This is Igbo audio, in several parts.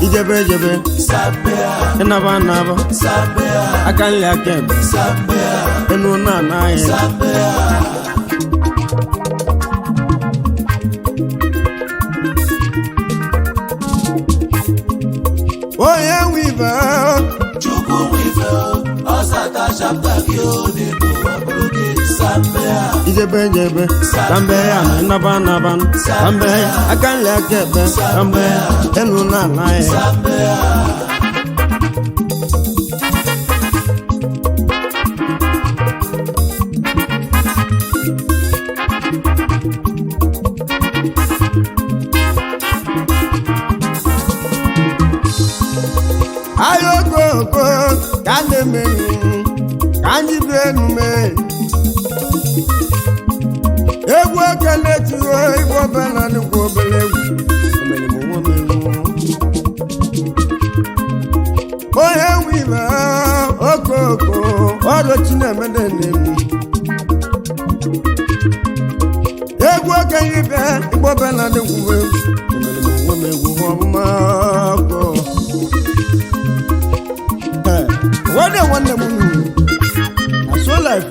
ijebe naba akanle akem enu na naye oye wiva chukwu wiva osata chapter kione do abroke sambea ijebe sambea naba sambea akanle akem sambea enu na naye sambea ayoko kande menu kanji benu me egwu ekele tiwo igbo bela ni gwo bele emele mo wo menu oye wiba okoko oro chinemede nemu egwu ekele be igbo bela ni gwo emele mo wo megu ọma ko what they want them to do. That's all life.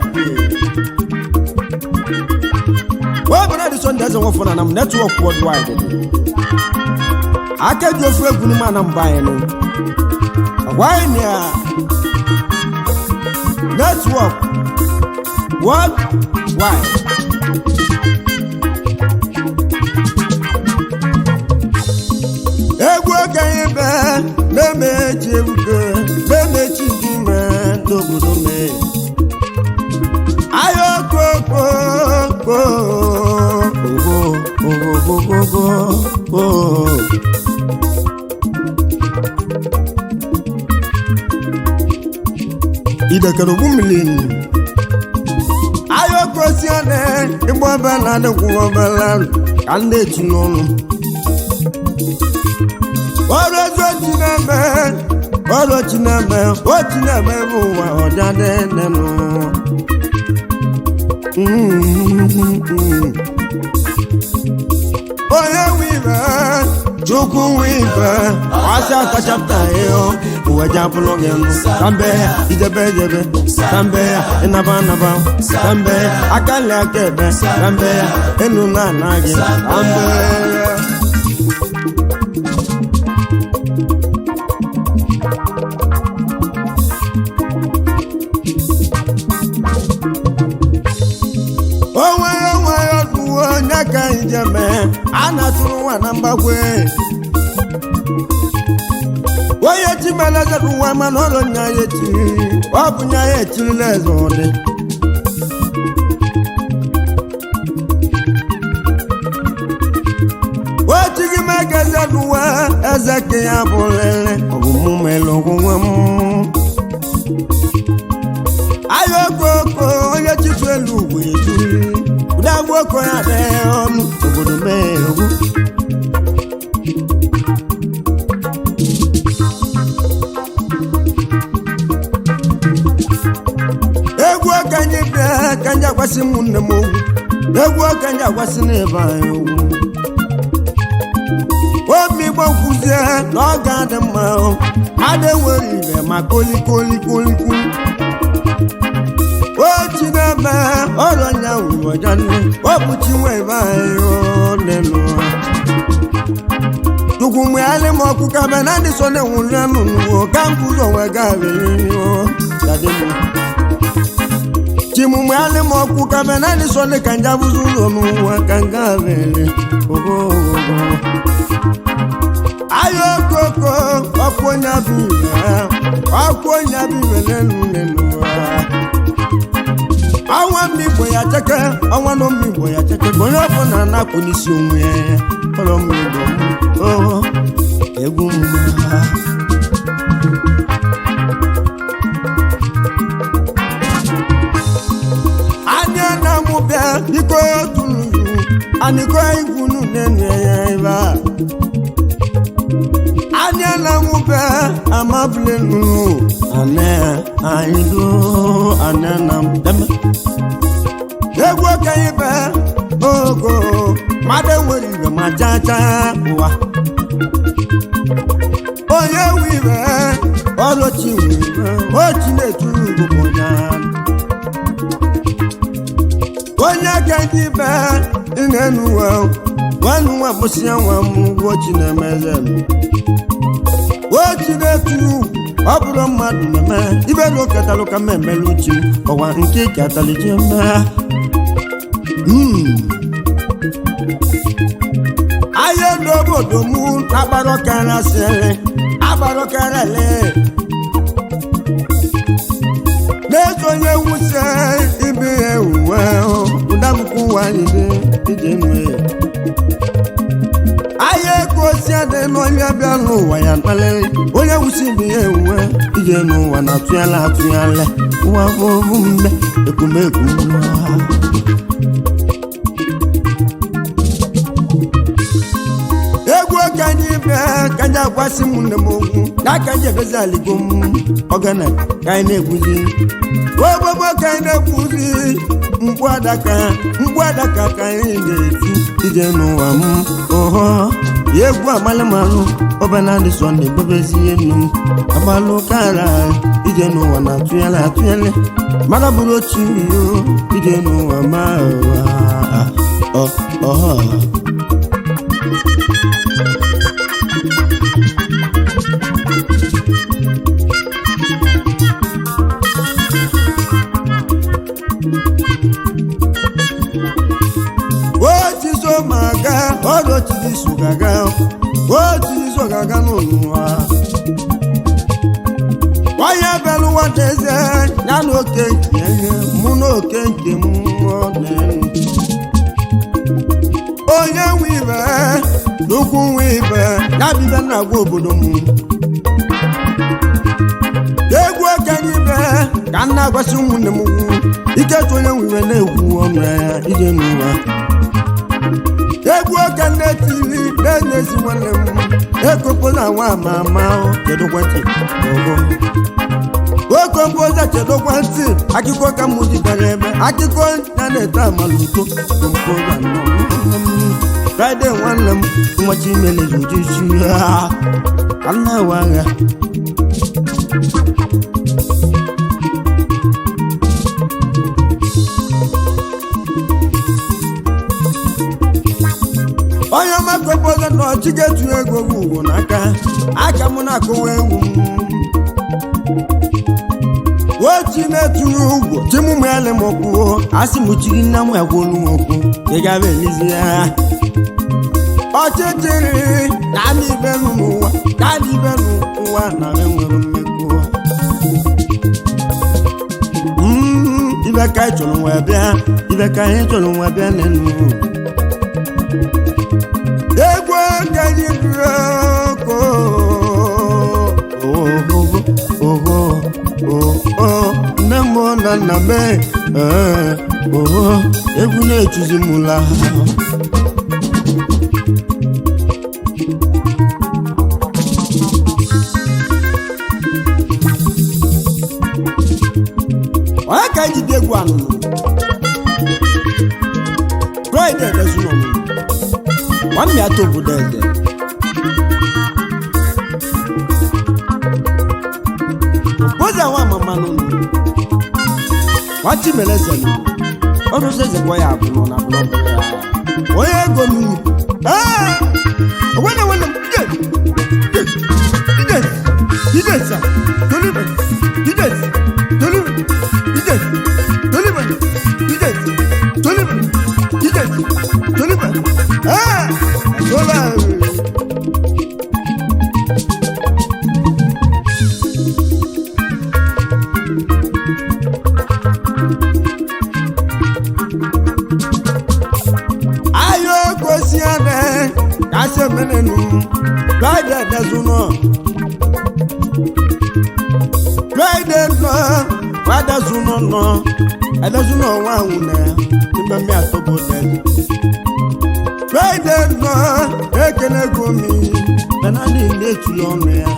Well, but this one doesn't work for an network worldwide. I can't go for a good man I'm buying. Why near network? What? Why? Ego can let me dogodo me ayoko ida karo bumlin ayoko siane igbo bela de gwo bela kande tunonu oro chineme buwa ọjade nenu oye wive chukwu wive wasi akachapta yo uweja pulogenu sambe ijebe sambe inaba sambe akale akebe sambe enu na nagi sambe ijeme anaturu wa nambagwe oye timeleze ruwa manolo nyayeti wabunya yeti lezode wotigi megeze ruwa ezeke ya bolele obumumelo gwam ayoko oye titwelu weju dagbo ko ya de onu obodo mewu egwu kanja kwasi munne mo egwu kanja kwasi ne ba yo omi gbokuzie no ga de ma o ade wori be ma koli Chineme ọ̀rọ̀ nya wùwọ̀ jáde ọ̀pùtí wẹ̀ báyìí ọ̀nẹ́nu. Tukumu alẹ́mọ̀ kúkà bẹ́ẹ̀ náà ní sọ́lẹ̀ wù lẹ́nu wò káńkù lọ́wọ́ gàrí ọ̀ jáde mọ́. Timumu alẹ́mọ̀ kúkà bẹ́ẹ̀ náà ní sọ́lẹ̀ kànjá bùsù lọ́nu wò kàńgá bẹ́ẹ̀ ayọ̀ kókó ọ̀pọ̀ nyàbí lẹ́nu wa. Awa mi boya cheke, awa no mi boya cheke. Boya fona na kunisi onwe. Olo mi bo. Oh, egu ma. Anya na mu be, iko tunu. Aniko igunu nene ba. Anya na mu be, amable nu. Ane aido, ane nam dem. Egwu kaibe ogo mmadụ nwere ibe ma chacha ụwa onye nwe ibe ọlọchi nwe ibe ochi na-eturu ugbonya onye ga-eji ibe ị na-enu ụwa nwanne nwa bụsị ya nwa m ochi na-emeze m ochi na-eturu ọ bụrụ mmadụ na-eme ibe na oketalụ ka mmemmelu uchi ọwa nke katalije mma ahịa n'obodo m agbarọkarasịrị na-ezo onye wuse ibe ya uwe ụdamkwu nwanyị ije nwe ahịa ego osi adị n'onye bịa n'ụwa ya ntalịrị onye wusi ibe ya uwe ije n'ụwa na atụghala ụwa bụ mgbe ekumekwu egwu okenye ibe kanya akwasị m nne m okwu n'aka ji ebezi aligo m ọgana ka anyị na-egwuzi ogbogbo ka anyị na-egwuzi mkpu adaka ka anyị na-eti ije n'ụwa m oho ya egwu agbalịmalụ ọbana dị sọ na-ebebezi enu agbalụ kara ije n'ụwa na atụghala mara bụrụ otu iyo ije n'ụwa ma ọha otisogaga n'ụwa onye bịara ụwa deze ya na oke nke mụ na oke nke m onye nwe ibe n'ukwu nwe ibe ya bibe na-agwa obodo m egwu okenye ibe ka m na-agwasị ụmụnne m ugwu iketu onye nwe ibe na-egwu ọnụ ya ije n'ụwa egwu oke na-etiri na-enyezi nwanne m ekopoza nwa ama kedu kwentị okompoza kedu kwentị akụkọ ka m jikara ebe akụkọ na-ete amaluto kompoza Friday nwanne m ụbọchị imele ujuchi ka m na-awa agha onye ọmakobodo na ọchị ga-etu ego bụ ugbo n'aka aka m na-akụwa ewu ochi na-eturu ugwo chimụmụ ya lemọkwuo asị m chiri nna m agwolu okwu ị gaba elizi ya ọchịchịrị na ana ibe n'ụwa ka ana ibe n'ụwa na enwere mmekọ ibe ka anyị chọrọ nwa bịa n'enu egwu okenye broko nne m na nna m egwu na-echuzi m ụla onye ka anyị jide egwu anụnụ Friday edezinọmụ nwanne ya to obodo eze boza nwa mama n'ụlọ nwachi meleze ọrụ eze gwa ya abụ nọ na blọk onye ego mmiri onwene m idesa tolibe ayo gosi ane kase menenu Friday dezuno Friday no wada zuno no edezuno wa une timbe mi atobo de Friday no ekene gomi banani le tulonu ya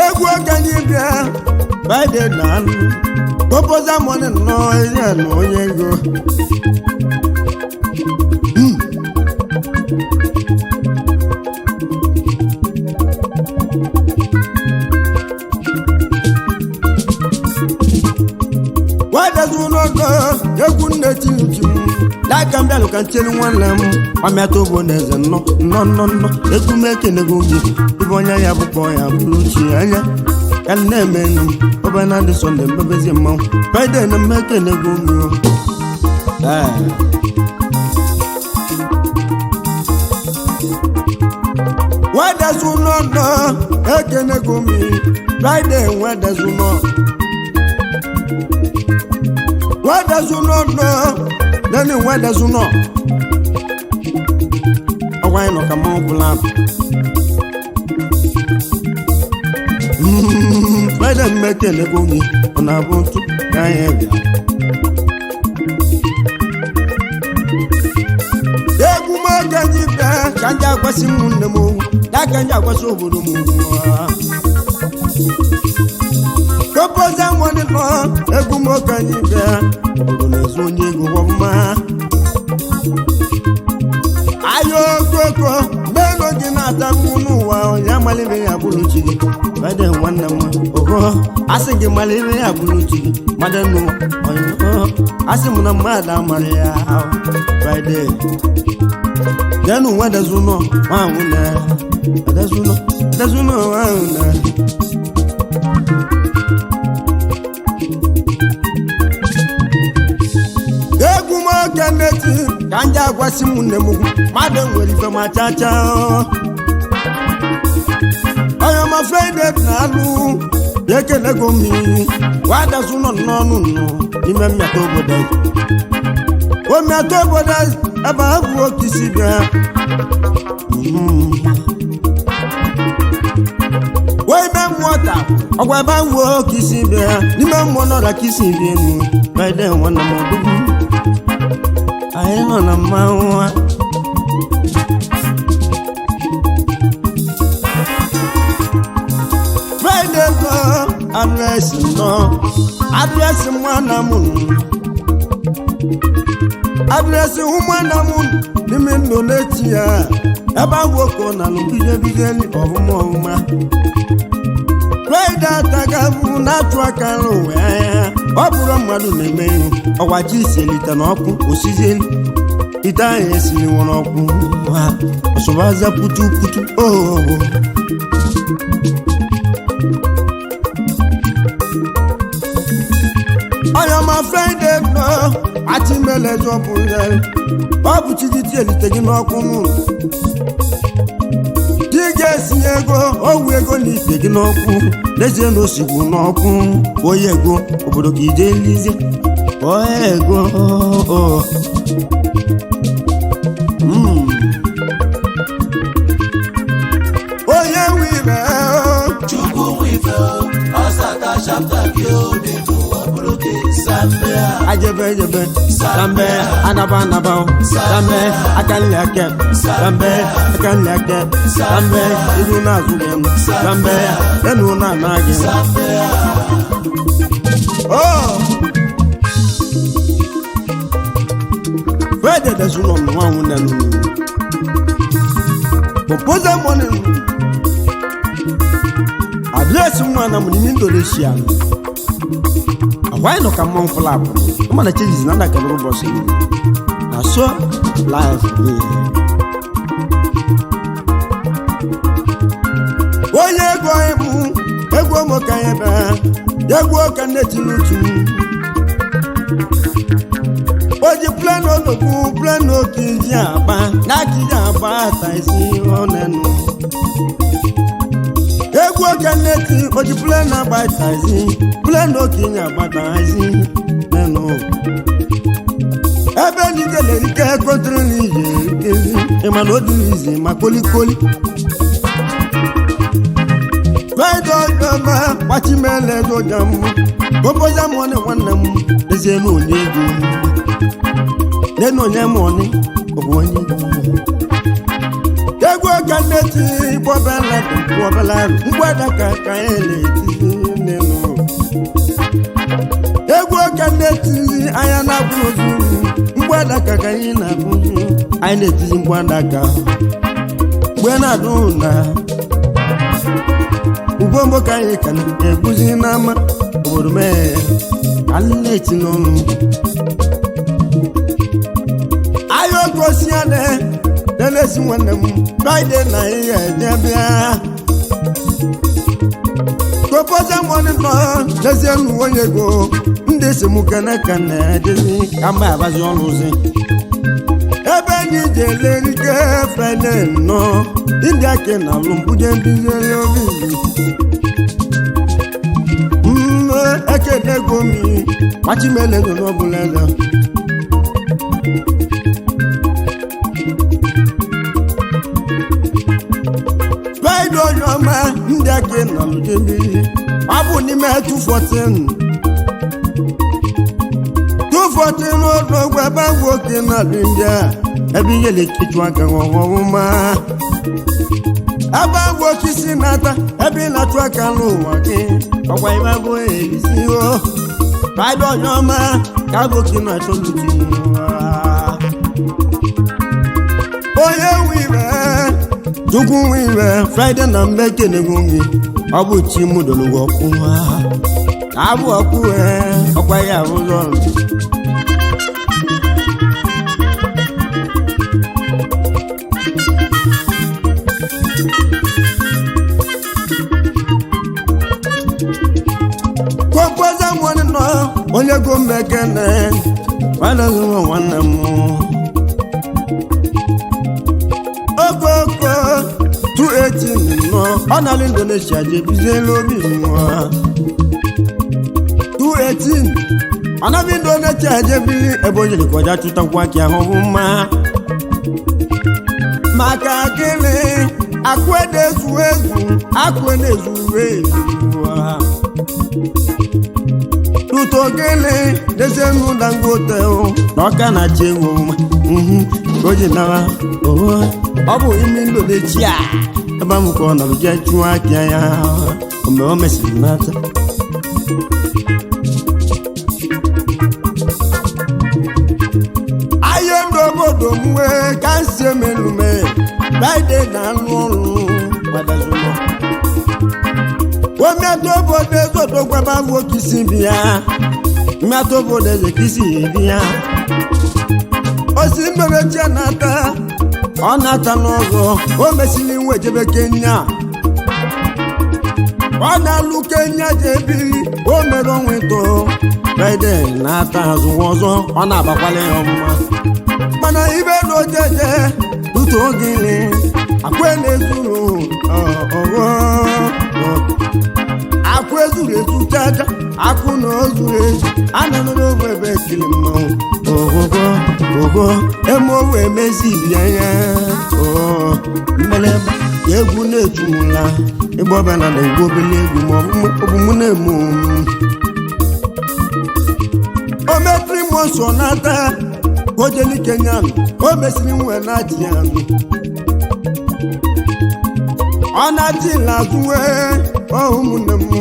egwu okenye bịa Friday na Proposa money no ya no onye ego. Wada zuno go egwu nne tinju da ka mbia lo kan chelu nwanne m amia to bo neze no egwu mekene go gi ibonya ya bụ ko ya bulu chi anya kan na menu obana de sonde mbebezi ma Friday na mekene go mi wada zuno go ekene go mi Friday wada zuno What does you not know? Then what does you know? A wine of a monk lamp. By the making a boogie on our boat to die. Kanja was in the moon, that Kanja was over the moon. Proposa money for a gumo canida, Ogonezuni Goma. Ayo Coco, Beno Ginata Munua, Yamalive Abuluchi, by the one number. I think Malive Abuluchi, Madame, Asimuna Madame Maria, by day. Then what does you know? Does you know? Kaneti kanja gwasi munne mu madam wori fe machacha ayo ma friend na lu yekele go mi wada suno nonu no ime mi to bodai o mi to bodai aba wo kisibia we be water ogwa ba wo kisibia ni me mo no ra kisibia nu by then one mo I know na mawa Friday go address mwana mun address mwana mun ni mendo netia eba woko na lubije bijeni ovumoma Friday tagabu na twakalo oburo mmadu na-eme ọwaji iselite n'ọkụ osizeli ite anyị esiri nwere ọkụ ọsọbaza putu ọya ma Friday nọ ati meleji ọbụla ọ bụ chigiti elite gị n'ọkụ mụ dị ga-esinye ego owu ego n'ite gị n'ọkụ n'ezie na osigbu n'ọkụ oyi ego obodo ka ije elize ego oye wibe Chukwu wife ọsata chapta gị ode n'ụwa Zambia ajebe Zambia anaba Zambia akanleke Zambia iru na azugem Zambia enu na nagi Friday da zuno nwa nwuna nu Proposa money address mwana mu ni Indonesia why no come on flap come on change na da ka ro boss ni na so life be oye ego mo kan ebe ego kan ne tinutu oji plan no ki aba na ki aba ta isi onenu ego kan ne ti oji plan na ba ta isi plan no ki aba ta isi nenu ebe ni gele ike kontrol ni je e ma no di izi ma kolikoli Gama wachimele do jamu Proposa money wanam ezenu onyego Neno nye money obonye Kego kaneti bobela ngwada ka ele neno egwu oke na-etizi anya na-abụ ozu mgbadaka ka anyị na-abụzi anyị na-etizi mgbadaka mgbe na-adụ na ugbo ka anyị ka na-eguzi n'ama obodo mee ka anyị na-eti n'ọnụ ahịa oge osi ya na-elesi nwanne m Friday na ihe eje bịa proposa money nọ lezie nụ onye ego ndị si mụ kene ka na-edezi ka mba abazi ọlụzi ebe anyị ji elerike Friday nọ ndị ake na alụ mbuje ndizeli obi ekele ego mi machimele ego n'ọbụla eze Friday onye ọma ndị ake na alụ jebiri ọ bụ n'ime 214 n'ụlọ ọgwụ ebe agwụ oke na alụ ndị a ebe ihe lekichu aka ọhụma ebe agwụ oke isi na-ata ebe ị na-achụ aka n'ụwa gị ọgwa ime agwụ elisi o Friday onye ọma ka agwụ oke na-achọ lutu onye wiwe Chukwu wiwe Friday na mbe kenego gị ọ bụ chi mụ dologo ọkụ abụ ọkụ ọkwa ya ụzọ proposa money nọ onye go mmekene nwanne nwanne m okoko 218 nọ ọ na Indonesia jebiziela obi nwa 218 ọ na Indonesia jebili ebe onye dịkọja chụtakwa ka ahụhụ mma maka gịnị akwede ezu akwede ezu tuto gịnị dezenu Dangote na ọka na chewo oji nara ọ bụ ime Indonesia ebe m ka ọ nọrọ jee chụọ aka ya mgbe o mesịrị n'ata ahịa ndị obodo m wee ka nsi emelume Friday na-alụ ọrụ gbadazụlọ ometụ obodo ezodogwaba nwoke isi bịa mmetụ obodo eze ka isi bịa osi mmerechi na-ata ọ na-ata n'ọzọ o mesịrị nwe jebe Kenya ọ na-alụ Kenya jebiri o mere onwe ito Friday na-ata azụ ọzọ ọ na-agbakwala ya ọmụma mana ibe na ojeje tutu ogene akwa na-ezuru akwa ezuru ezu chacha akụ na ozuru ezu ananụrụ ogbe ebe ekiri mmanwụ ogo emowe emezi bịa ya mmeleba egwu na-ejumụla ịgba ọbịa na egwu obele egwu ma ọ bụ mụ na-eme ometri mọsọ na-ata ojeli Kenya o mesiri nwe na-achị ya ọ na-achị na-azụwe ụmụnne m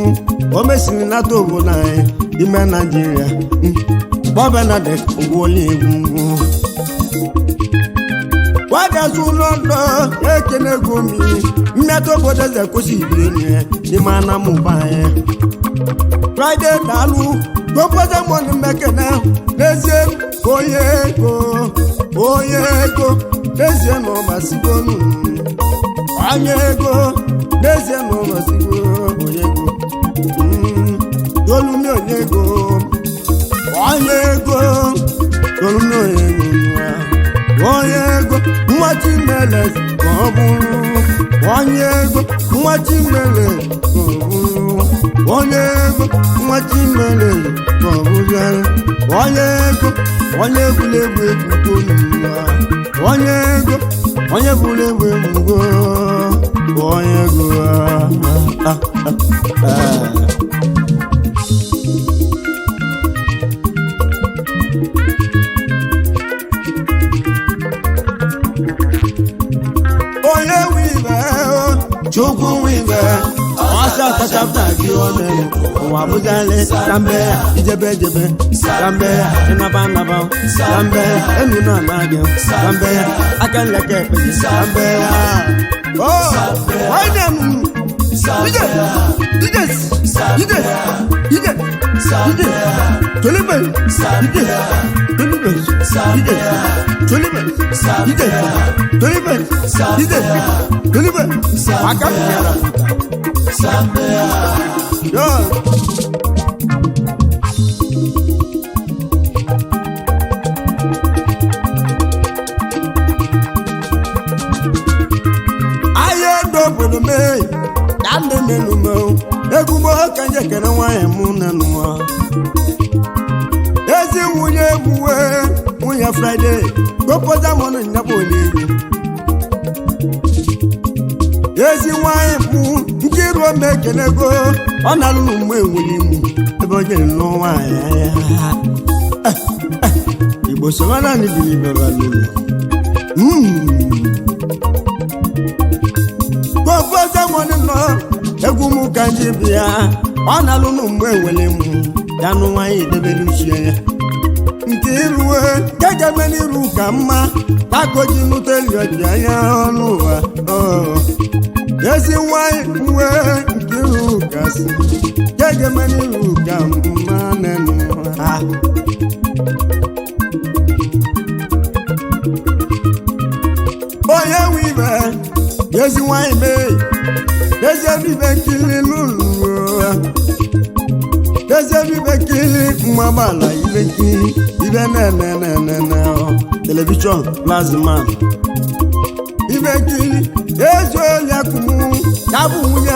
o mesiri nata obodo anyị ime Naijiria ọbịa na dị ụgwọli egwu wadazu ụlọndọ ekene ego mmiri mmetụ obodo eze kwụsị ibiri n'ime anamụba anyị Friday daalụ proposa money mmekene n'ezie onye ego n'ezie na ọmasigo onye ego n'ezie na ọmasigo onye ego tolume onye ego tolume onye ego mmachi mele ka ọ bụrụ onye ego mmachi mele ka ọ bụrụ onye ego mmachi mele ka ọ bụrụ onye ego onye egwuregwu egwugo onye ego onye egwuregwu egwugo onye ego onye wive Chukwu wive ọsọ tachapụta gị ọnụ ụwa bụzali sambe ijebe ejebe sambe ịnaba naba sambe enu na anaghị sambe aka nleke ekpe sambe oh why them ide Tolibe aka yara sambe yo obodo mee ka ndị na-enume egwugbo kanje kere nwanyị mụ na nụọ ezi nwunye egwuwe nwunye Friday gopoza mọnụ nyabụ onegwu ezi nwanyị mụ nke ruo m ekenego ọ na-alụ mgbe enwere imu ebe o jere nụọ nwaanyị ya Igbo soro naanị bi n'ibere n'ụlọ gopoza mọnụ nọ egwu m ka nji bịa ọ na-alụ mgbe enwere mụ ya nụ nwaanyị edebere uche ya nke iruwe kegeme n'iru ka mma takoji nụteli ọdị anya ọnụ ụwa ezi nwanyị uwe nke iru kasị kegeme n'iru ka mma nenụ ha onye nwe ibe ezi nwanyị mee ezi ebibe nkili n'ụlọ ezi ebibe nkili mmagbala ibe nkili ibe na televishọn plasma ibe nkili ezi oliakụmụ ya bụ nwunye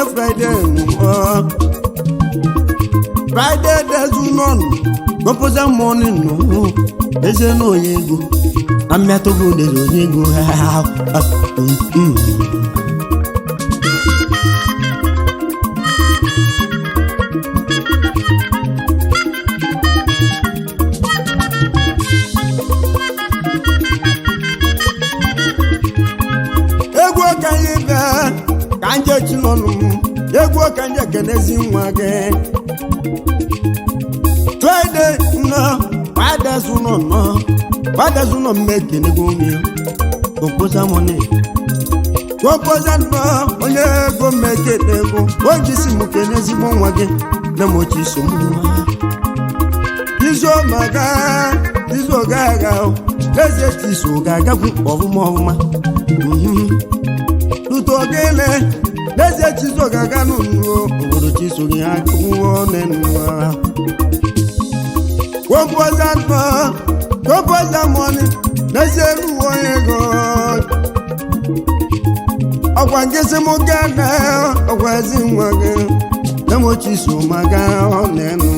Friday dezunọnụ gopoza mọnị nụ eze na onye ego na mmịatụgo dezi onye ego kanje chinonu egwu kanje kenezi nwa gị Friday no wadazuno mmekenego mi gopoza mone gopoza no onye ego mmekenego ojisi mukenezi nwa gị na mochi somuwa izo gaga leze tiso gaga ku ọfụma Lutogele leze chizo gaga nunu obodo chizo gị akụwọ n'enuwa gopoza mọni leze ruwo ego ọgwa nkịsị mụ gana ọgwa ezi nwa gị nemochiso maga ọnenu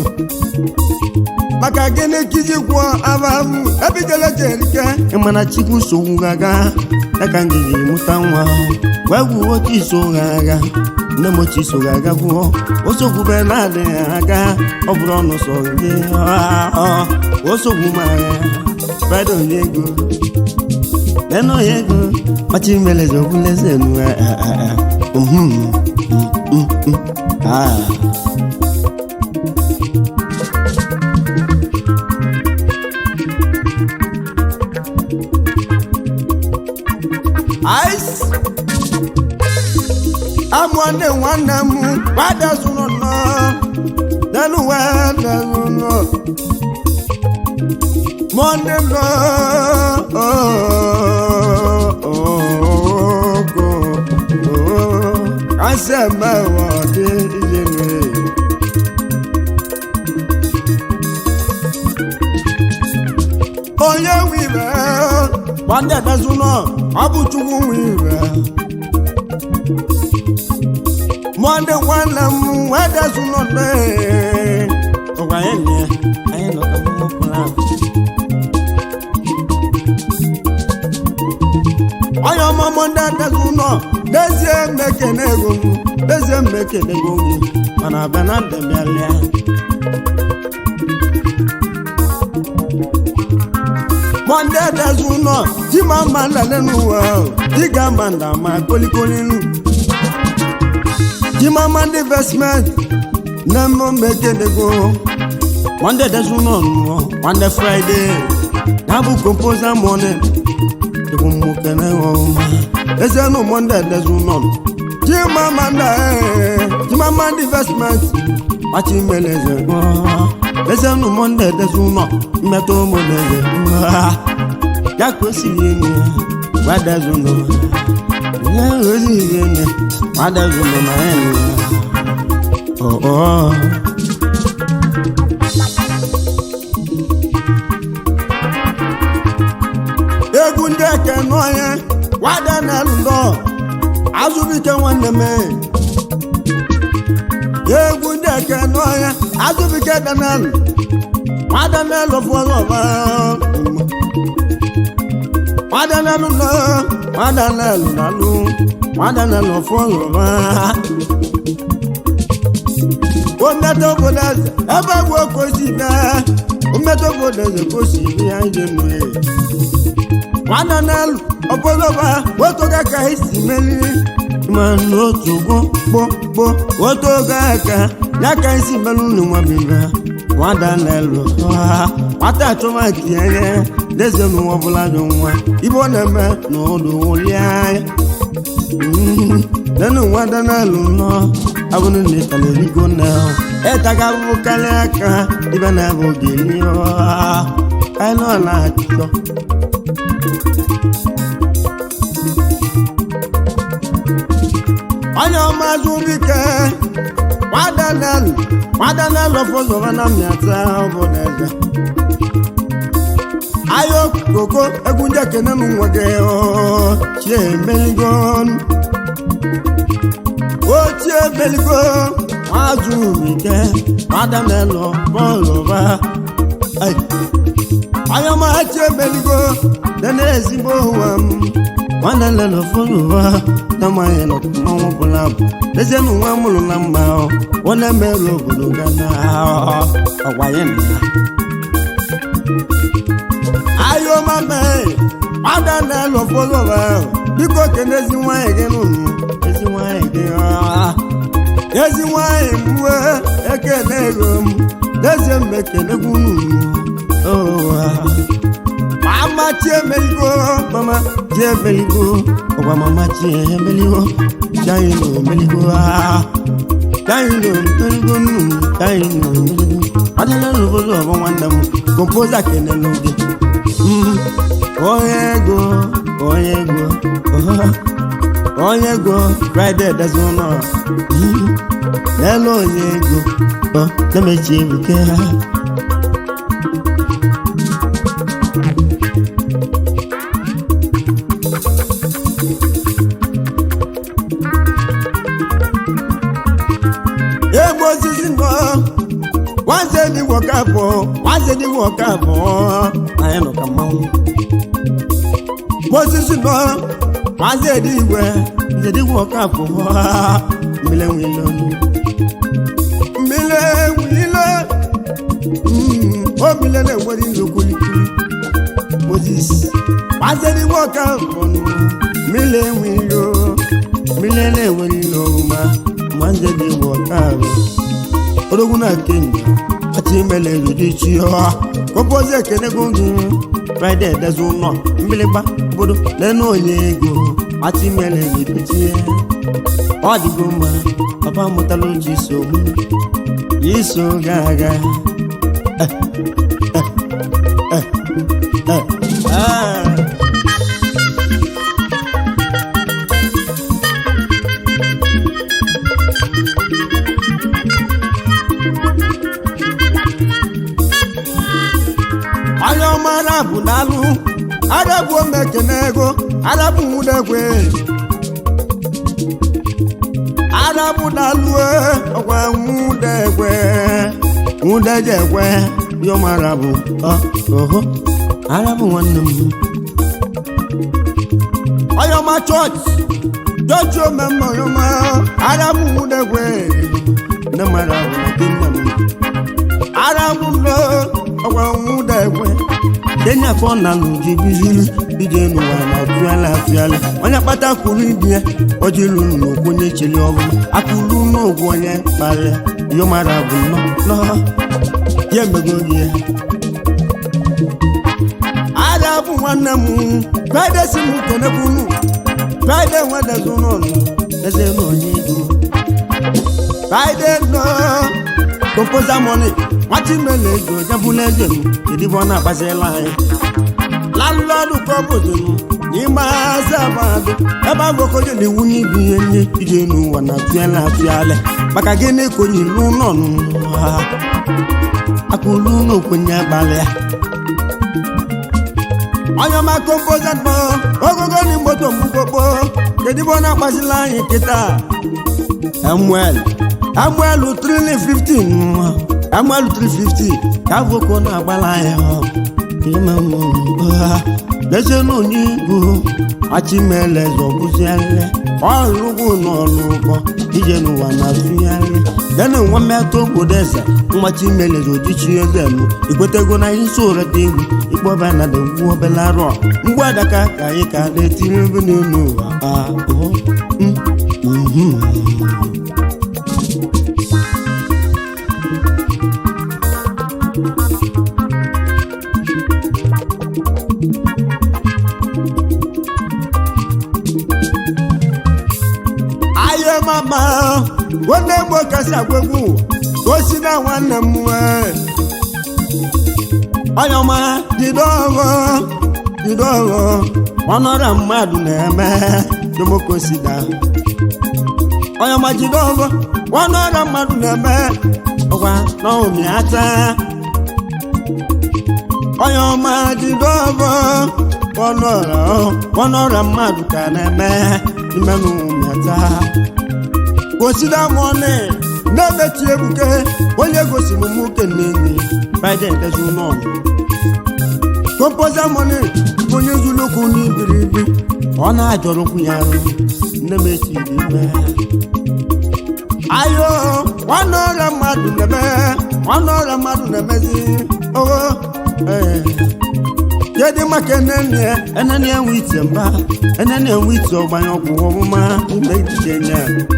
maka gịnị kizi gwọ ababụ ebidole jerike ịmana chikwu sogwu gaga aka ngịgị mụta nwa wee gwuo chiso gaga nemochiso gaga gwuo osokwube na-adịghị aga ọ bụrụ ọnụ sọ gị osogwu maya Friday onye ego neno onye ego machi meleze okwuleze nuwe ice amwane nwanne m wadazuno no danu wadazuno monde no asema wade yene oye wibe wande dazuno abuchukwu wibe monde nwanne m wadazuno ne ogwayene ayi no kamu plan ayo mama ndanda zuno dezie mekenego mana bana dembelia monde dazuno jima manda lenuwa diga manda ma kolikolinu jima manda investment Nemo mekenego Monday there's no Monday Friday Nabu composer morning Mukene Oma There's no Monday there's no Jimama investment Machi meleze There's no Monday there's no Meto moleze Yako siyeni Wada zuno Yako siyeni Wada zuno maeni Oh Egunde kenoye Wada na lundo Azubike waneme Egunde kenoye Azubike danal Wada na lofoloba Wada na lundo Wada na lundo Wada na lofoloba Ometo bodeze ebe gwo kosibe Ometo bodeze kosibe anjemwe Wada na opoloba wotoga ka isimeli Mano tugo bo wotoga ka yaka isimelu nwa biba Wada na lo Wata choma tiye Deze no wabula jonwa Ibo na me no do olia Nenu wada na lo no Abunu ni kalerigo na Etaka bukaleka Iba na bogini I know la chito Anya mazubike Wadanel ofo na miata oboneza Ayo koko egunje kenenu nwage o Chie meligon Chie meligon Mazubike Wadanel ofo Ayo ma chie meligon Denezi bohwam Wadanel ofo Namaye no kumawo bulabu Leze nuwa mulu namba Wana melo bulugana Awayena Ayo mame Wadana lo followa Biko kenezi wa egenu Ezi wa egenu Ezi wa emwe Ekenerum Leze mbekene gunu Mama chie meligo Mama chie meligo Owa mama chie meligo Daino meligo Daino meligo Adela luvolo Owa wandamu Composer kene nuge Oyego Friday that's one Hello oyego Let me check it Once they walk up, I am not a mount. What's this no? Once they walk up, Miller. Oh, Miller, what is your quality? What's this? Once they walk up, Miller, when you know, once they walk up, Oroguna Kenya. Atimele yudichi Kompoze kene gungu Friday dezu no Mbiliba bodo Leno oyego Atimele yudichi Odigoma Papa mutalo jiso Yiso gaga Arabu nalu Arabu mekenego Arabu mudegwe Arabu nalu Owa mudegwe Yom Arabu Arabu wanemu Oyoma church Jojo memo yoma Arabu mudegwe Namarabu Arabu no Owa mudegwe Denya fona luji bije nuwa na fiala Onya pata kuru ibie Ojilu no kwenye chili ovu Akulu no gwenye pale yo mara bụ nọ ya emego gị ada bụ nwanne m Friday si m kenekwunu Friday nwadezi n'ụlọ eze n'onye ego Friday nọ composer money nwati mele ego jebụla eze m edibo na-agbazila anyị landlord kọbụzụ n'ime azụ abadụ ebe agbokoje na-ewunye ibu ihe nye ije n'ụwa na tụela atụala maka gịnị konye n'ụlọ akụlụ n'okwenye abalị ya onye ma composer nọ ogogo n'igboto mgbukpokpo edibo na-agbazila anyị kịta Samuel 350 ka voko na-agbala ya leze n'onye igbo achimele zọbụziale ọrụgwụ n'ọlụgwọ ije n'ụwa na-atụgharị dena nwa mmetụ obodo eze nwachimele zojichi eze nụ ikwetego na ihe isi ụra dị egwu ikpọba na degwu obele arọ mgbe adaka ka anyị ka na-etiri ebe n'elu ụwa mama wone mo kasa gwegu osi na nwanne m oyoma didogo onora mmadụ na-eme demokosida oyoma didogo onora mmadụ na-eme ọgwa na omiata oyoma didogo onora mmadụ ka na-eme imenu omiata Consider money, never chebuke, when you go see Muke Nini, by the Desunon. Composer money, when you look on the on a Jorokuyan, never see the Ayo, one other mad in the bear, one other mad in the messy. Oh, get the Macanania, and then with them, and then with your my own woman, who made the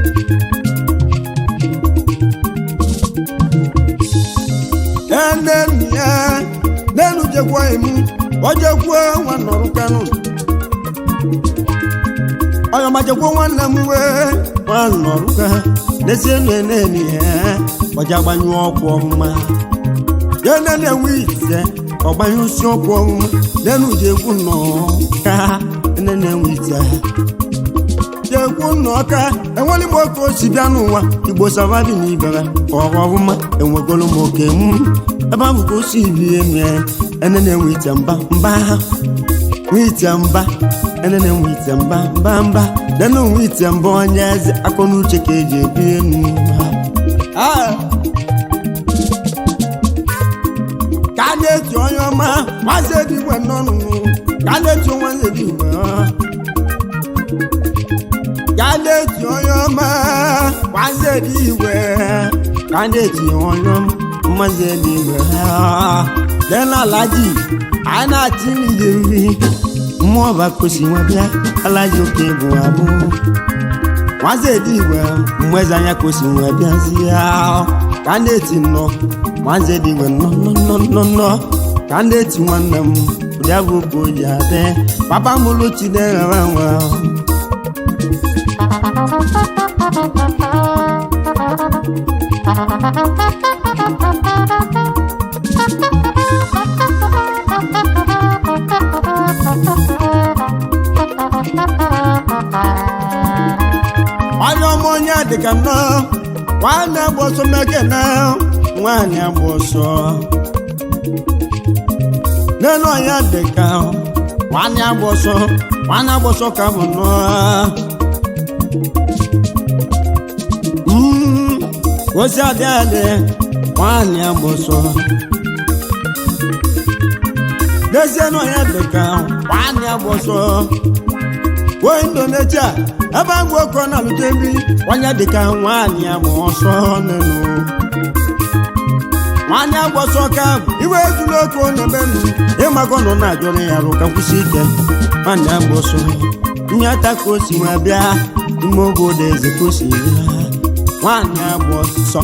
nenu jekwa emu ojekwa nwa nọrụ kanu oyo ma jekwa nwanne m we nwa nọrụ ka desie nene ya ojagbanyụ ọkụ ọma ya nene wite ọgbanyụ si ọkụ ọma nenu jekwu nọ ka nene wite jekwu nọ ka enweli m oke osi bịa n'ụwa igbo savabi na ibere ọma enwegolo m oke m ebe ahụ ka o si rie mie enene nwite mba enene nwite mba dena nwite mba onye eze akọ n'uche ka eji ebi enu ka na-eti onye ọma nwaze dị igwe n'ọnụ ka na-eti nwaze dị igwe ka na-eti onye ọma nwaze dị igwe ka na-eti onye ọma mmaze n'igwe dena alaji anyị na-atiri ya nri mmụọ bakosi nwa bịa alaji oke bụ abụ nwaze dị igwe mmeze anya kosi nwa bịazi ya ka na-eti nnọ nwaze dị igwe nnọ ka na-eti nwanne m ụdị abụ ka o ji adị papa mụrụ chidera nwa onye dịka nọ nwanne agbọsọ mekene nwaanyị agbọsọ n'elu onye dịka nwaanyị agbọsọ ka bụ nọ ozi adịadị nwaanyị agbọsọ n'ezie na onye dịka nwaanyị agbọsọ wo Indonesia ebe agwọ ọkọ na lutebi onye dịka nwaanyị agbọsọ nenu nwaanyị agbọsọ ka iwe ejula oke na-emenu ịmakọ nọ na-ajọrọ ya arụ ka kwụsị ike nwaanyị agbọsọ nyata ka o si nwa bịa ime obodo eze ka o si ya nwaanyị agbọsọ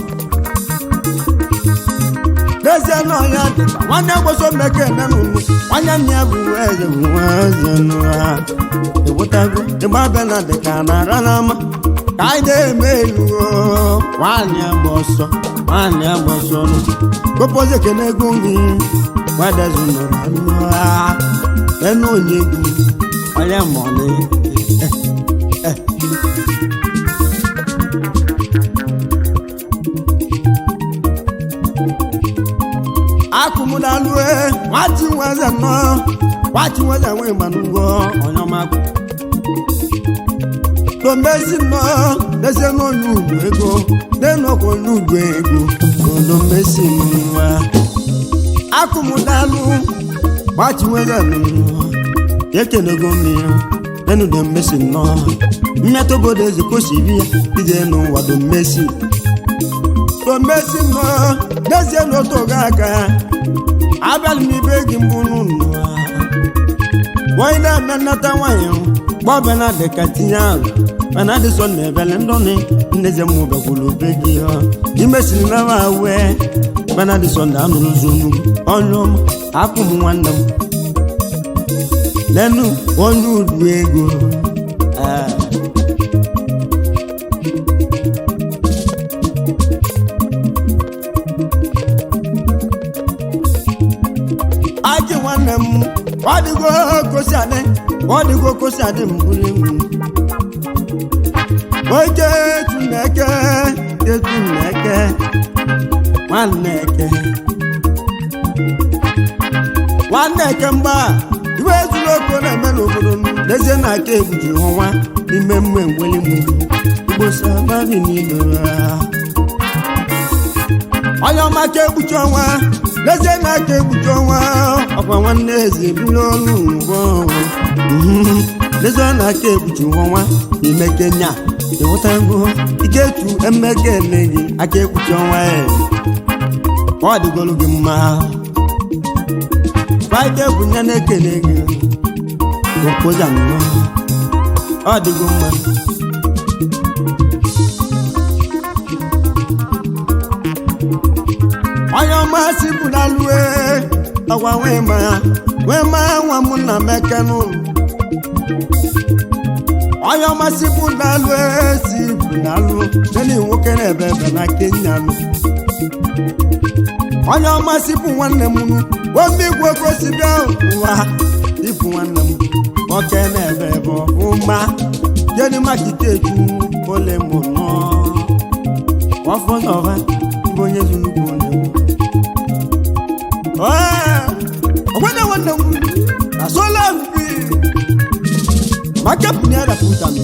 n'ezie na ọnya dị nwanne gboso mmeke nenụnụ nwanne nne ya bụ eze n'ụha ewetago ịgba bena dị ka na-ara n'ama ka anyị na-eme elu nwaanyị agba ọsọ kpopozi ekene ego gị nwadezu nọrọ anụha enu onye egwu onye mọlị akụmụdalue nwachi nweze nwe manụgo onye ọmakụ domesi nọ dezie n'onye ugbo ego denọkwa onye ugbo ego domesi nwa akụmụdalụ nwachi nweze ekenego mmiri enu domesi nọ mmetụ obodo eze kosibi ya ije n'ụwa domesi nọ dezie n'otu oge aka abịala m ibe gị mbụ n'ụlọ nwanyị na-abịa nnata nwanyị gbọbịa na dịka tinye ahụ mana adịsọ na ebele ndọnị ndeze mmụ bekwuru obe gị imesiri na ma wee mana adịsọ na anụrụ zonu onye ọma akụ m nwanne m lenu onye udu ego aji nwanne m ọdịgo kosi adị mbụli m oke Chineke nwanne eke mgba iwe ezuru oko na-eme n'obodo lezie na aka ebuji ọnwa n'ime mgbe mgbeli m igbosababi n'ilo onye ọma ka ekpuchi ọnwa lezie na aka ekpuchi ọnwa ọkwa nwanne eze ebulu ọrụ ngwọ lezie na aka ekpuchi ọnwa n'ime Kenya ịghọtago iketu emeke nne gị aka ekpuchi ọnwa ọ dịgolu gị mma kwaike bụ nye na-ekele gị okpoja nnọọ ọ dịgo mma onye ọma si bụ na lue ọgwa nwee ma nwa m na mekenụ onye ọma si bụ na lue si bụ na lụ nene nwoke na-ebe na Kenya nụ onye ọma si bụ nwanne m omi igwe gosi bịa ụwa ịbụ nwanne m nwoke na-ebe ebe ọfụma jeni makiteju ole mụ nọ ọfọdọva bụ onye zunugwu onye ogwene nwanne m asola mbi maka pụnye adapụta m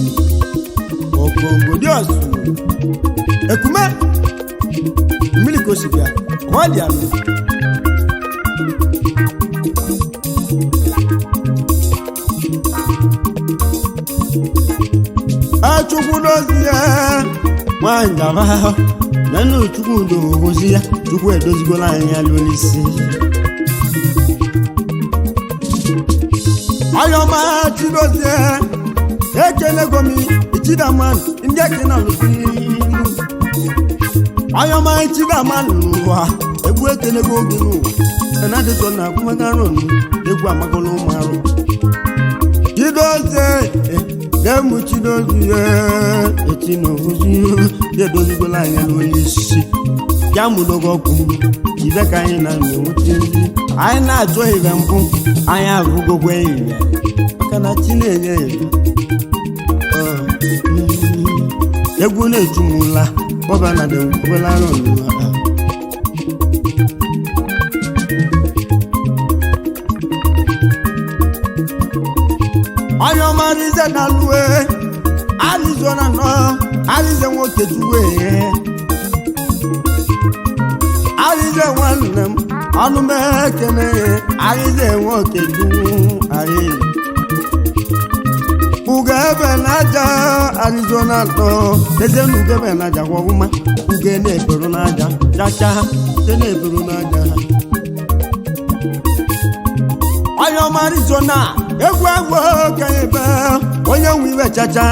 okongo dị ọzụ ekume mmiri gosi bịa ọ dị alụ Chukwu dozie nwanyị gaba nenu Chukwu dozi ya Chukwu edozigola anyị ya lụọ n'isi ayọma chidozie ekelego m ichidaman ndị ekena lụsi ayọma ichidaman n'ụwa egwu ekelego oge n'ụwa na adịsọ na akwụmagaron egwu amagolo ụmụarụ chidozie demuchidozie etinozi dedozigola anyị n'onye isi ya mụdogo ọkụ ibe ka anyị na-enweta nri anyị na-achọ ihe mbụ anyị agụgokwe ihe maka na chi na-enye egwu na-ejumụla bọba na deobelaro n'ụwa onye ọmarize na lue alizona nọ alize nwoke juwe alize nwanne m ọnụ m ekene alize nwoke juwu anyị ugebe n'aja arizona nọ eze na ugebe n'aja kwa ọgwụma uge na-eburu n'aja chacha ute na-eburu n'aja onye ọma arizona egwu ka ebe onye nwe iwe chacha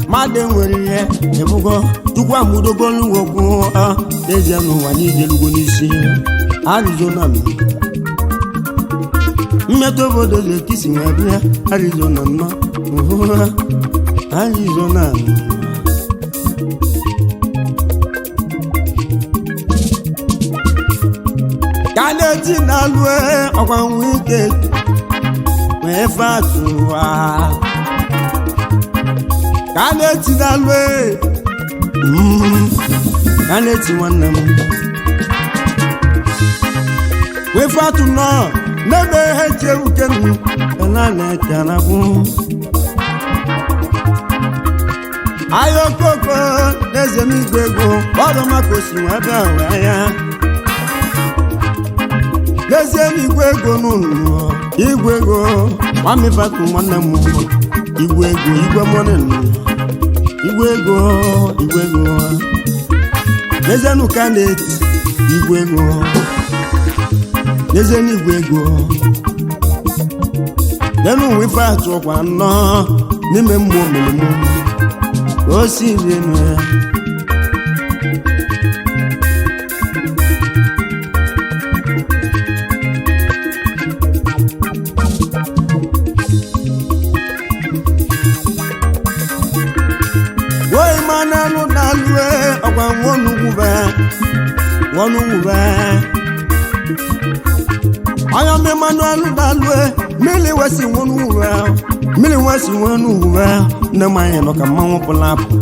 mmadụ nwere ihe ebugo Chukwu amụdogolu okwu n'ezie n'ụwa niile lugo n'isi Arizona mmetụ obodo Ekiti wee bịa Arizona nọ Arizona ka na-eti na-alụ ọkwa nwa ike wee fatụ ụwa ka na-eti na-alụ ka na-eti nwanne m wee fatụ nọ n'ebe ihe cheruke m na na-eke na-abụ ahịa okoko n'eze m igwe ego ọrụ maka osi wee bịa wee ya n'ezie n'igwe ego n'ụlọ igwe ego nwamịfatụ nwanne m igwe ego igwe mọnị igwe ego n'ezie n'ụka na-eti igwe ego n'ezie n'igwe ego n'enu uwe ife atụ ọkwa nnọ n'ime mmụọ mere mụ ka o si rienu ya woi mananụ na-alụ ọkwa nwọnugwube anya mmanụ anụ na-alụ mmiri wesi nwọnugwube nne m anya nọ ka mmanwụ pụlapụ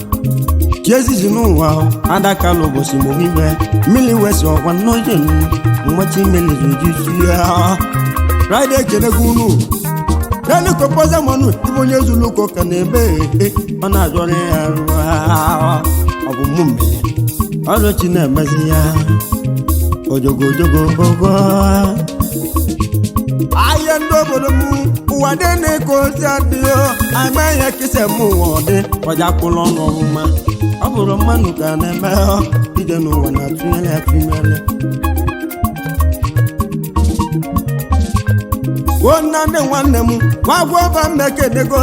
chi ezizi n'ụwa adakala ụbọchị mobibe mmiri wesi ọkwa nnọje mgbachi mmiri zujuju ya Friday kenego unu n'elu kopoza mmanụ ibe onye zuru ụka ka na-ebe ọ na-ajọrọ ya arụ ọ bụ mụ mere ọrụ chi na-emezi ya ojogo ahịa ndị obodo m ụwa dị na-eko ozi adịghị ama ihe kịsa m ụwa ọ dị ọja kwụrụ ọnụ ọmụma ọ bụrụ mmanụ ka na-eme ije n'ụwa na-atụnyere ya tụnyere Nnamdị nwanne m nwagwọ ọba mmekedego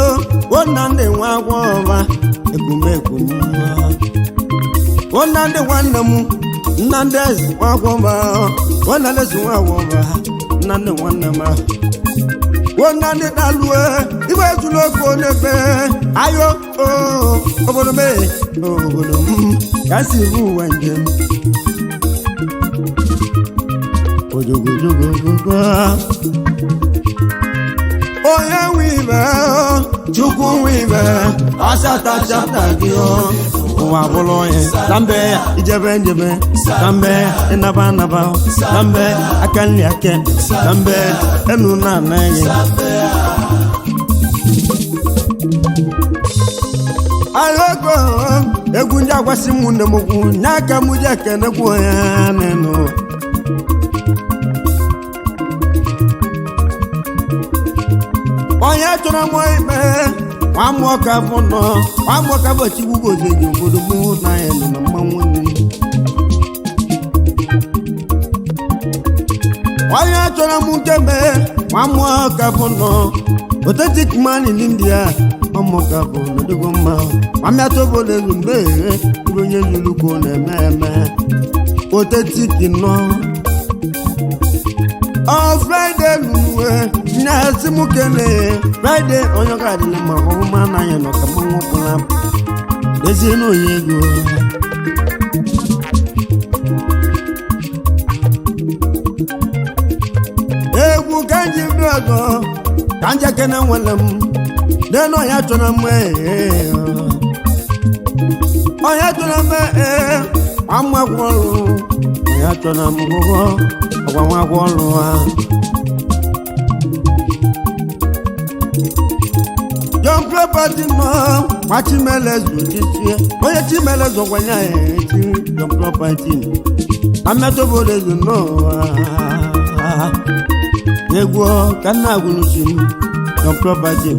Nnamdị nwagwọ ọba ekwumekwum Nnamdị nwanne m Nnamdị eze nwagwọ ọba Nnamdị eze nwagwọ ọba Nnamdị nwanne m Nnamdị na-alụe ibe ejula oko n'ebe ayo obodo m ka si bụ ụwa njem ojogojogogogo onye wibe chukwu wibe asatachata gị ụwa bụrụ onye tambe ijebe njebe tambe ịnaba tambe aka nri ake tambe enu na-anaghị alego egwu ndị agwasị m nne m okwu n'aka m ji ekenekwu ya n'enu onye chọrọ m ikpe nwamụọka bụ nọ nwamụọka bụ chigbugo ozeji obodo m na ya nọ na mmanwụ nri onye chọrọ m nkebe nwamụọka bụ nọ otetik mani n'india nwamụọka bụ n'odogo mma nwamịata obodo elu mgbe ibe onye zuru ka ọ na-eme otetik nọ Friday n'uwe na-esi m kele Friday onye ga adịla ma ọhụma n'anya nọ ka mmanwụ pụla ezie n'onye ego egwu ka nji bi ọzọ ka njeke na nwere m n'elu ọnya chọrọ m ọnya chọrọ m amagwọ ọrụ ọnya chọrọ m gwụgwọ ọgwa nwagwọ ọrụ ha John Property nọ nwa Chimeleze ojichie onye Chimeleze ọgwanye ya echi John Property ametụ obodo eze n'ụwa egwu ka nna agwụrụchi John Property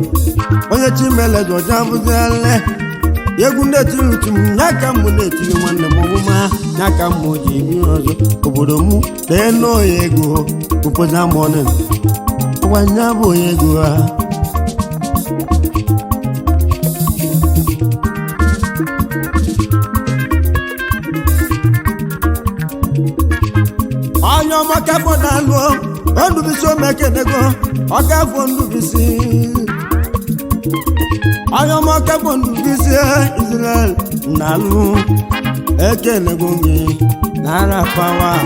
onye Chimeleze ọja bụziele egwu ndị etiri uchu m ya ka m na-etiri nwanne m ọmụma ya ka m ji ebi ọzọ obodo m lee n'oye ego opoza mọnị ọgwanye bụ onye ego ha onye onye ọma kafọ na-alụ Ndubisi omekenego ọkafọ Ndubisi onye ọma kafọ Ndubisi Israel na-alụ ekenego gị Naira Power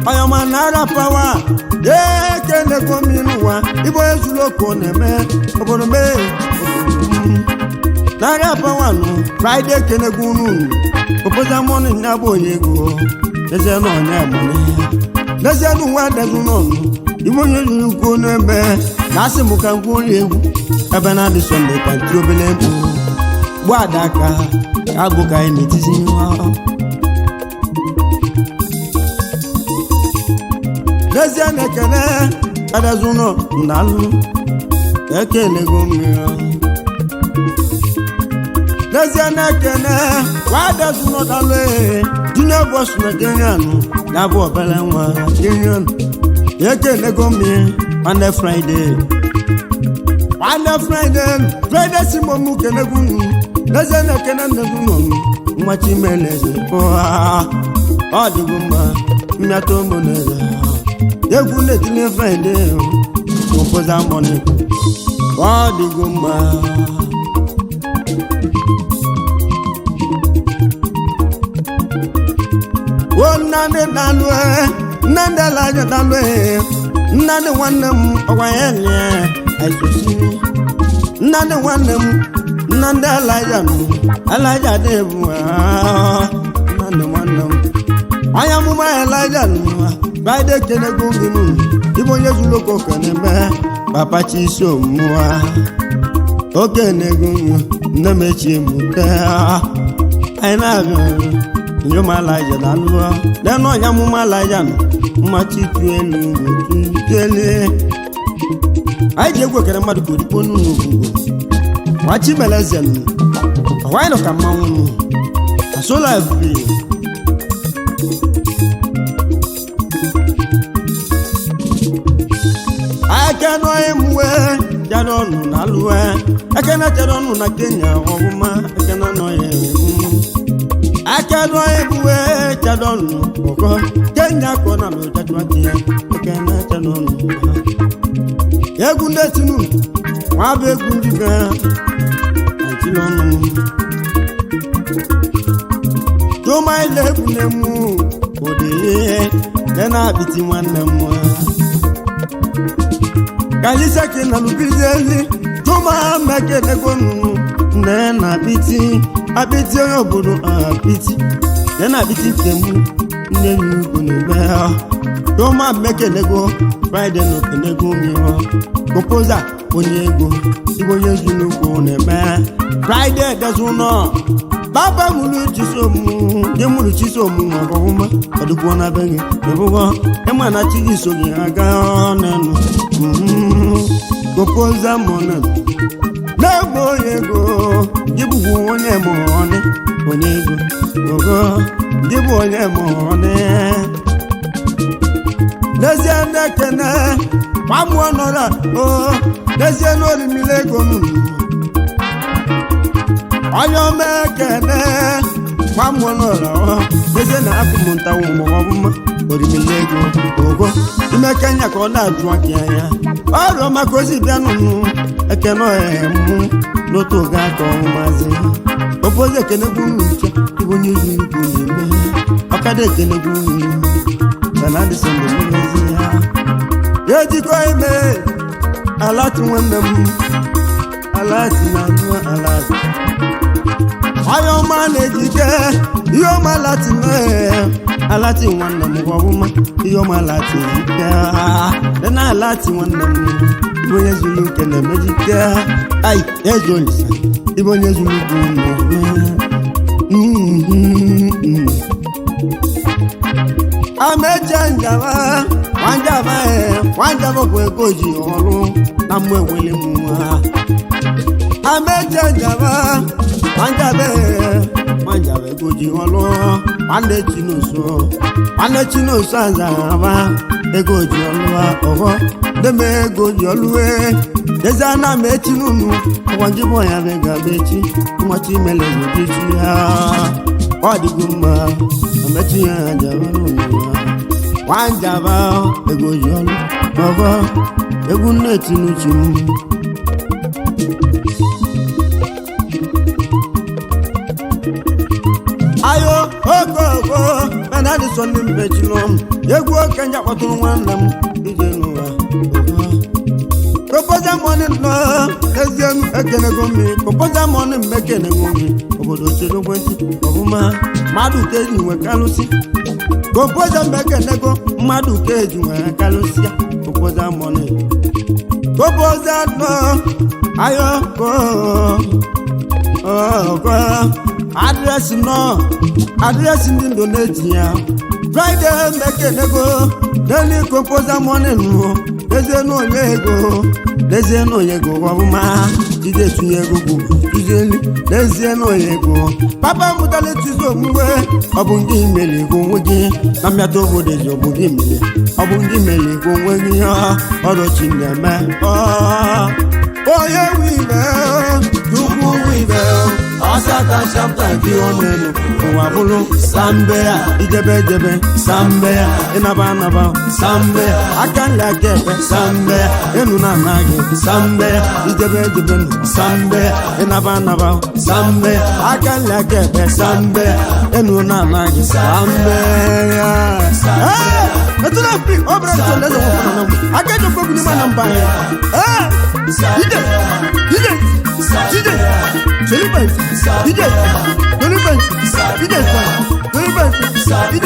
onye ọma Naira Power ekenego m n'ụwa Igbo ezuloko na-eme obodo mee Naira Power nụ Friday ekenego unu opoza money na bụ onye ego eze na onye amụrụ n'ezie n'ụwa adịghị n'ọnụ Igbo onye juru ukwu n'ebe na-asị m ka ngwa onye egwu ebe na-adị Sunday ka ntị obele mkpu gbu adaka agụ ka anyị na-etizi n'ezie na-ekele adịghị ụlọ ndalụ ekenego mmiri n'ezie na-ekele wadịghị ụlọ dalụ Junior Boss Nigerian ya bụ obere nwa Nigerian ekenego mmiri Nwanne Friday si mụ kenego n'ezie na-ekele nnegwu nọ nwa Chimeleze ọ dịgo mma mmịata ụmụneze egwu na-etinye Friday opoza money ọ dịgo mma Nnadị na-alụ Nnadị Alaja na-alụ Nnadị nwanne m ọgwa ya nye aisosi Nnadị nwanne m Nnadị Alaja dị ebu Nnadị nwanne m onye amụma Alaja Friday ekenego gị Igbo onye zuloko keneme Papa Chisom okenego nne m echi mute anyị na-abịa Nyoma Alaja na alụọ lẹ́nu ọ̀yá mú má Alaja nù mmachi tu elu tuele anyị ji egwu ekere mmadụ ka orikpo n'ụlọ ogbugbo Nwa Chimeleze nụ ọwa anyị nọ ka mmanwụ nụ asola efufe aka n'ọhịa mwe jara ọnụ na alụọ aka na jara ọnụ na Kenya ọhụma aka na n'ọhịa akẹ́lọ́ ebúwé jẹ́dọ̀nù ọ̀gọ́ Kenya kọ́nà ló jẹ́dọ̀ àti ẹ̀kẹ́nà jẹ́dọ̀nù egun dẹ́tínú wọ́n á bẹ́ egun jígẹ́ àti lọ́nù tó máa ilé egun lè mú òdè lẹ́nà àbìtì wọn lè mú kàlísẹ́kì nà lùbíjẹ́lì tó máa mẹ́kẹ́ lẹ́gọ́nù lẹ́nà àbìtì onye obodo apiti na abiti temu nne n'ugwu n'ebe Toma mekenego Friday no kenego miro Proposa onye ego Igbo onye zulukwu n'ebe Friday dezuno Baba mulu chisomu Nye mulu chisomu ọgọgụma ọdụkwuo na be gị ebugo ịma na chi gị so gị aga ọnụnụ Proposa mona n'egbo onye ego Jibugu onye mọọnị onye ego ogo jibu onye mọọnị n'ezie ndekene gbamụ ọnọrọ n'ezie n'orimile ego m onye omekene gbamụ ọnọrọ n'ezie na akụmụntawo mọọbụma orimile ego ogo ime Kenya ka ọ na-ajụ aka ya ọrụ maka ozi bịanụnụ ekene ọhemụ n'otu oge aka ọmụmazi ofozi ekenegwu nche Igbo onye zulukwu na-eme ọkada ekenegwu Sanadi Sunday mmezi ya ejikọ ime alati nwanne m alati na anụ alati onye ọma na-ejike ihe ọma alati alati nwanne m ọbụma ihe ọma alati ejike na alati nwanne m Igbo onye zulukwu na-emejike ai ezo olisa Igbo onye zulukwu na-eme ameche njaba wanjaba bụ ego ji ọrụ na mmụ enwele m nwa ameche njaba wanjaba ego ji ọrụ nwanne Chinoso azaraba ego ji ọrụ ọghọ deme ego ji ọrụ eze ana m echi n'unu ọgwọnjibụ ya bega bechi Nwa Chimeleze jichi ya ọ dịgo mma amechi ya jaba n'ụlọ wanjaba ego yọlụ ọgọ egwu nneti n'uchu ayo ogogo mana dị sọ ndị mbechilụ egwu oke nja kpọtụrụ nwanne m ije n'ụwa proposal money no ezienu ekenego mi proposal money mmekenego mi obodo chedokwenti ọbụma mmadụ keji nwe kalụsi proposal mmekenego mmadụ keji nwe kalụsi proposal money proposal no ayo ko adreesị ndị ndụ na-eji ya friday mmekenego daily proposal money nụ lezienu onye ego ọbụma ije tunye ego bụ tụzieli lezienu onye ego papa mụtala tụzi omume ọ bụ ndị imeli ego onwe gị na mmịata obodo ji ọ bụ gị imeli ọ bụ ndị imeli ego onwe gị ọrụchi na-eme onye wibe tukwu wibe ọsata chapta gị ọnụelu ụwa bụrụ sambe ya ijebe sambe ya ịnaba sambe ya aka nri aka ekpe sambe ya enu na anaghị sambe ya ijebe sambe ya ịnaba sambe ya aka nri aka ekpe sambe ya enu na anaghị sambe ya metụla mpi ọbụla ntụle eze nwụkwara na mgbe aka ejekwa obi n'ime na mba anyị DJ